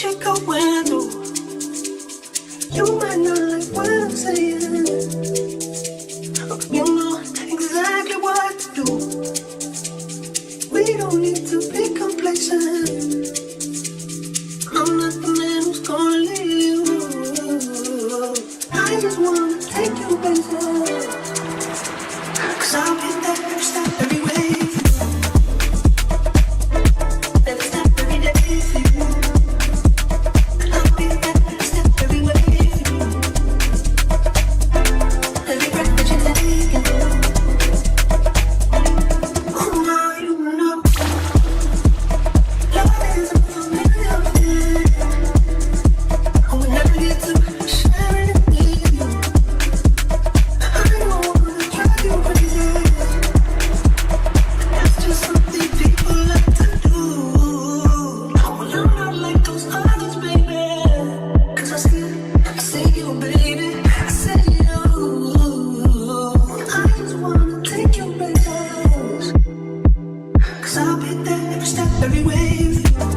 you're going through. You might not like what I'm saying. You know exactly what to do. We don't need to be complacent. I'm not the man who's gonna leave you. I just wanna take you places. 'Cause I'll be there every step, every way. Every step, every day. I'll be there every step, every way. Every breath that you're taking. Oh, now you know. Love is a familiar feeling. I will never get to share it with you. I don't wanna drive you crazy. That's just something people like to do. Oh, well, I'm not like those others, baby. 'Cause I see you, baby. I see you. I just wanna take you places. 'Cause I'll be there every step, every way with you.